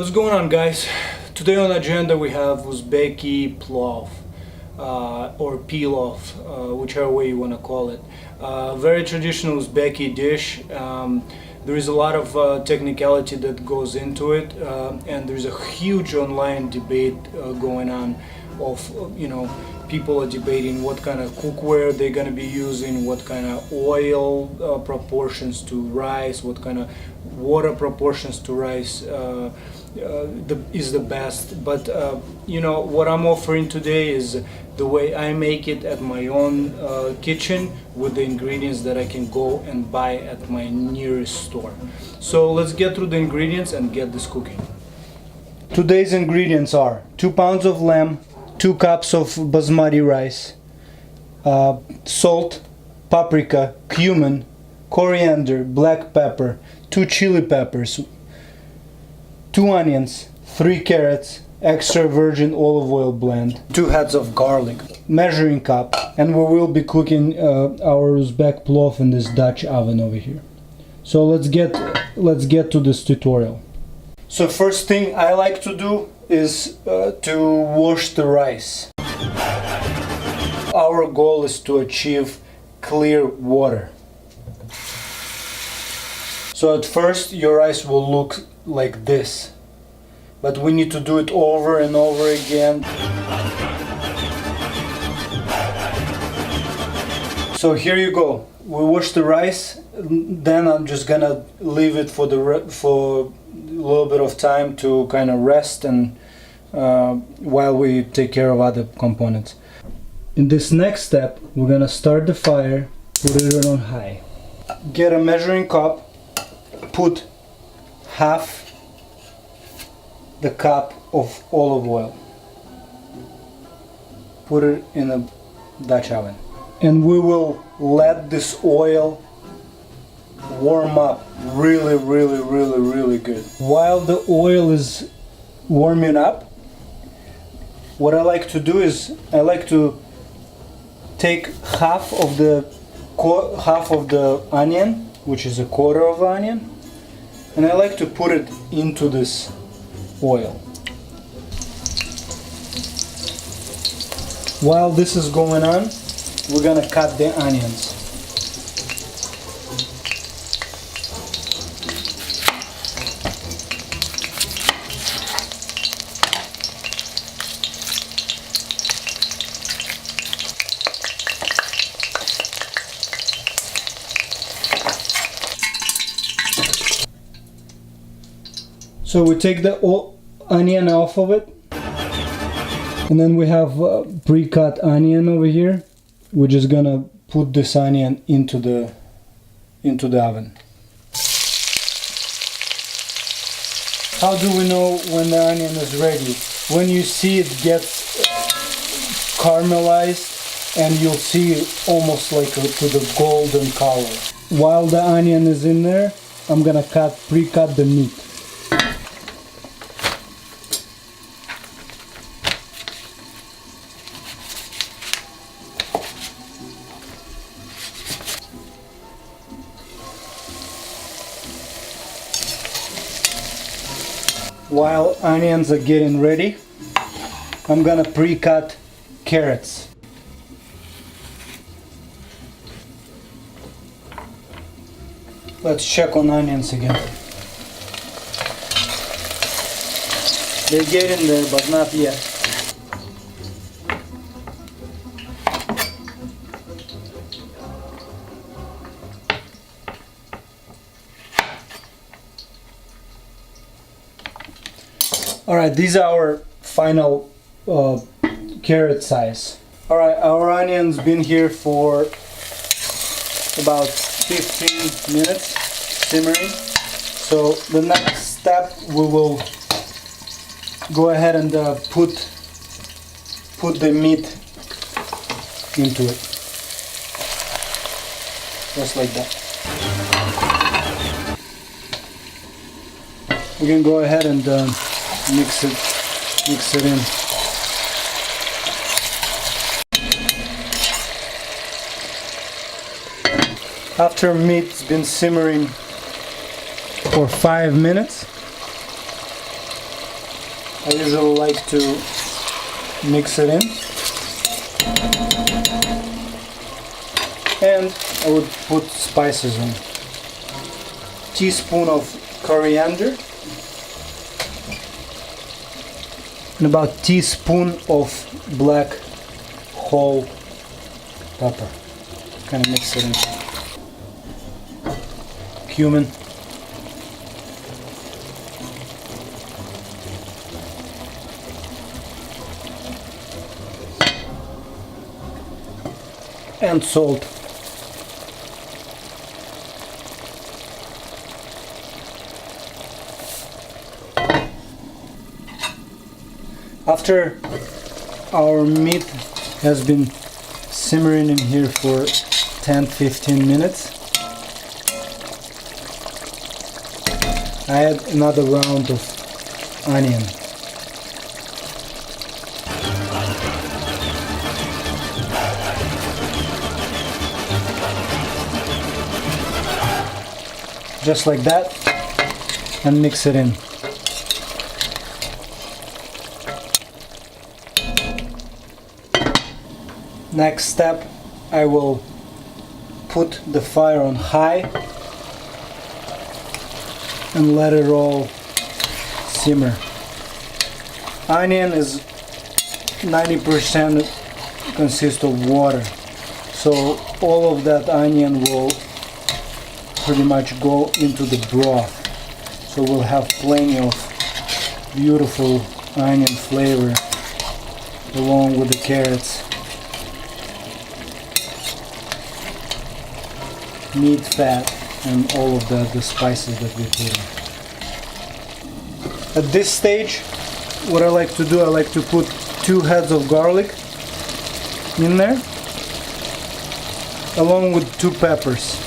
What's going on, guys? Today on the agenda we have UZBEK PLOV or PlLAF, whichever way you want to call it. Very traditional Uzbeki dish. There is a lot of technicality that goes into it, and there's a huge online debate going on of, people are debating what kind of cookware they're going to be using, what kind of oil proportions to rice, what kind of water proportions to rice is the best. But what I'm offering today is the way I make it at my own kitchen with the ingredients that I can go and buy at my nearest store. So let's get through the ingredients and get this cooking. Today's ingredients are 2 pounds of lamb, 2 cups of Basmati rice, salt, paprika, cumin, coriander, black pepper, 2 chili peppers, 2 onions, 3 carrots, extra virgin olive oil blend, 2 heads of garlic, measuring cup, and we will be cooking our UZBEK PLOV in this Dutch oven over here. So let's get to this tutorial. So first thing I like to do is to wash the rice. Our goal is to achieve clear water. So at first your rice will look like this, but we need to do it over and over again. So here you go. We wash the rice, then I'm just gonna leave it for a little bit of time to kind of rest and while we take care of other components. In this next step, we're gonna start the fire, put it on high. Get a measuring cup, put half the cup of olive oil. Put it in a Dutch oven. And we will let this oil warm up really good. While the oil is warming up, what I like to do is I like to take half of the onion, which is a quarter of onion, and I like to put it into this oil. While this is going on, we're gonna cut the onions. So we take the onion off of it, and then we have pre-cut onion over here. We're just gonna put this onion into the oven. How do we know when the onion is ready? When you see it gets caramelized, and you'll see almost like to the golden color. While the onion is in there, I'm gonna pre-cut the meat. While onions are getting ready, I'm gonna pre-cut carrots. Let's check on onions again. They're getting there, but not yet. Alright, these are our final carrot size. Alright, our onion's been here for about 15 minutes simmering. So the next step, we will go ahead and put the meat into it. Just like that. We can go ahead and mix it in. After meat's been simmering for 5 minutes, I usually like to mix it in. And I would put spices in. Teaspoon of coriander. And about teaspoon of black whole pepper. Kind of mix it in. Cumin. And salt. After our meat has been simmering in here for 10-15 minutes, I add another round of onion. Just like that, and mix it in. Next step, I will put the fire on high and let it all simmer. Onion is 90% consists of water, so all of that onion will pretty much go into the broth. So we'll have plenty of beautiful onion flavor along with the carrots. Meat fat and all of the spices that we put in. At this stage, what I like to do, I like to put 2 heads of garlic in there along with 2 peppers.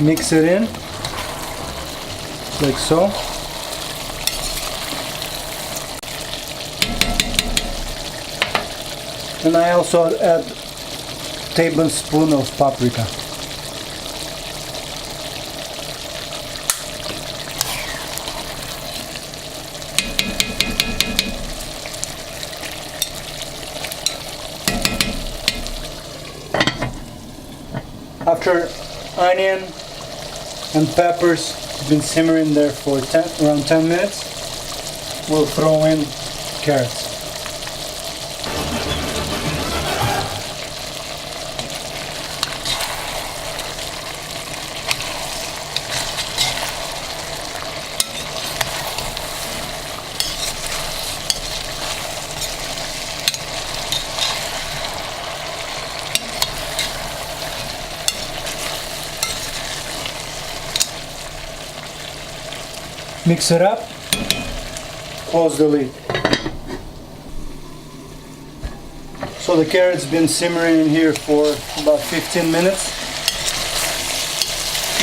Mix it in like so. And I also add tablespoon of paprika. After onion and peppers have been simmering there for around 10 minutes, we'll throw in carrots. Mix it up, close the lid. So the carrot's been simmering in here for about 15 minutes.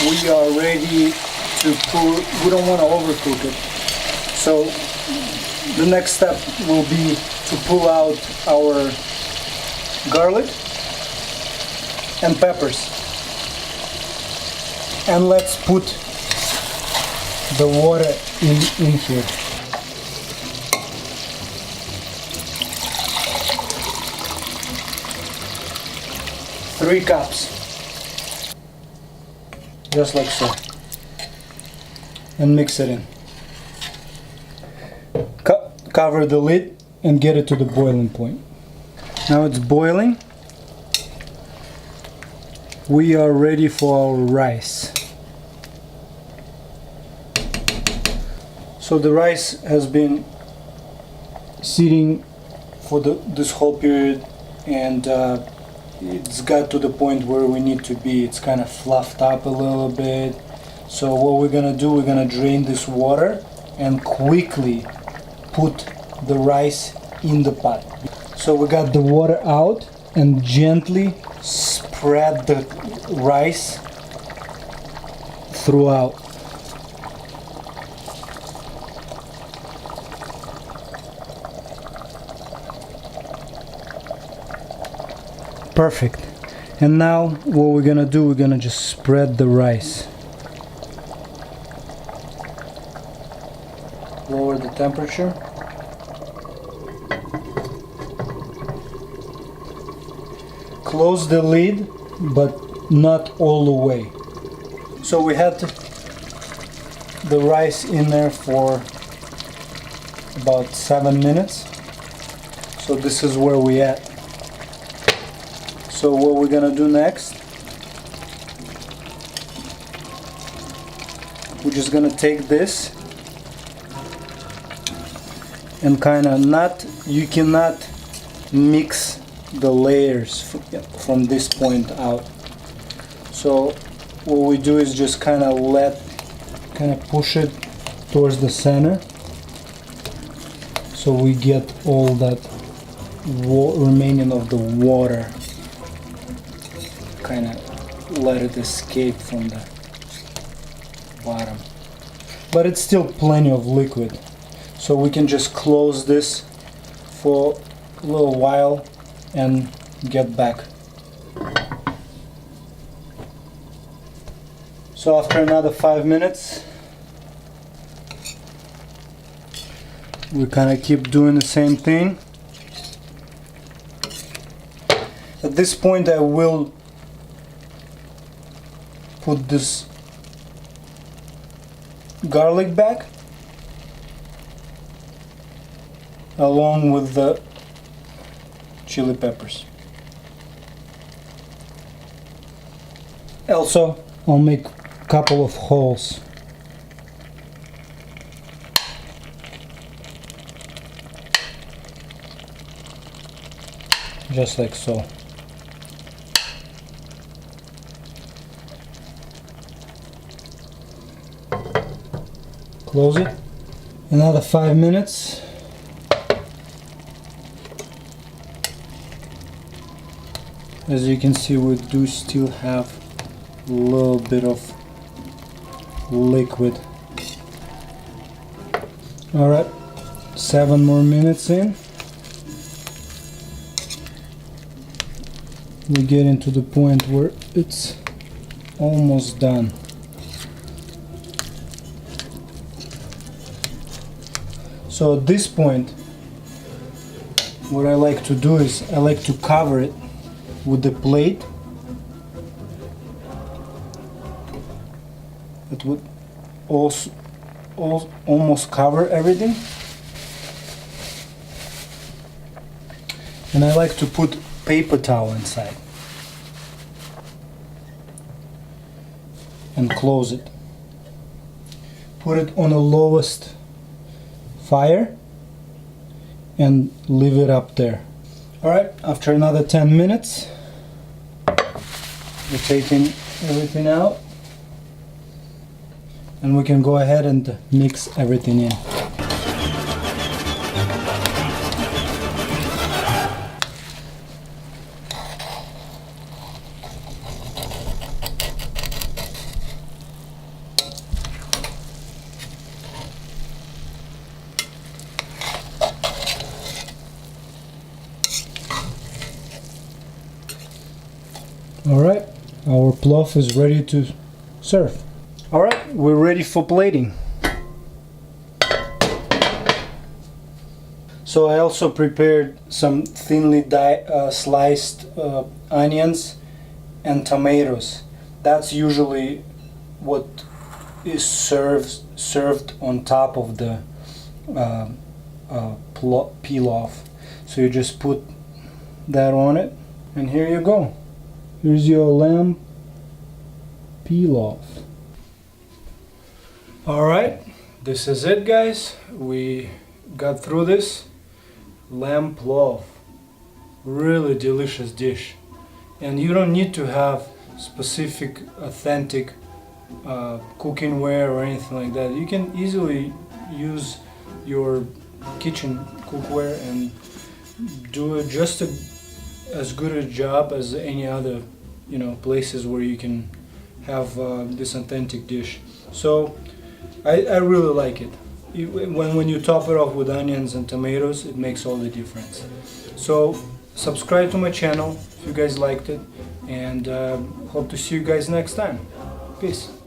We are ready to pull, we don't want to overcook it. So the next step will be to pull out our garlic and peppers. And let's put the water in here. Three cups. Just like so. And mix it in. Cover the lid and get it to the boiling point. Now it's boiling. We are ready for our rice. So the rice has been sitting for this whole period, and it's got to the point where we need to be. It's kind of fluffed up a little bit. So what we're gonna do, we're gonna drain this water and quickly put the rice in the pot. So we got the water out and gently spread the rice throughout. Perfect. And now what we're gonna do, we're gonna just spread the rice lower the temperature. Close the lid, but not all the way. So we had the rice in there for about 7 minutes. So this is where we at. So what we're gonna do next, we're just gonna take this and kind of you cannot mix the layers from this point out. So what we do is just kind of push it towards the center, so we get all that remaining of the water, kind of let it escape from the bottom. But it's still plenty of liquid, so we can just close this for a little while and get back. So after another 5 minutes, we kind of keep doing the same thing. At this point I will put this garlic back along with the chili peppers. Also, I'll make a couple of holes. Just like so. Close it. Another 5 minutes. As you can see, we do still have a little bit of liquid. Alright, 7 more minutes in. We're getting to the point where it's almost done. So at this point, what I like to do is I like to cover it with the plate. It would also almost cover everything. And I like to put paper towel inside and close it. Put it on the lowest fire and leave it up there. Alright, after another 10 minutes, we're taking everything out and we can go ahead and mix everything in. Alright, our PlLAF is ready to serve. Alright, we're ready for plating. So I also prepared some thinly sliced onions and tomatoes. That's usually what is served on top of the pilaf. So you just put that on it, and here you go. Here's your lamb pilaf. Alright, this is it, guys. We got through this. Lamb plov. Really delicious dish. And you don't need to have specific authentic cooking ware or anything like that. You can easily use your kitchen cookware and do it just as good a job as any other, places where you can have this authentic dish. So I really like it. When you top it off with onions and tomatoes, it makes all the difference. So subscribe to my channel if you guys liked it, and hope to see you guys next time. Peace.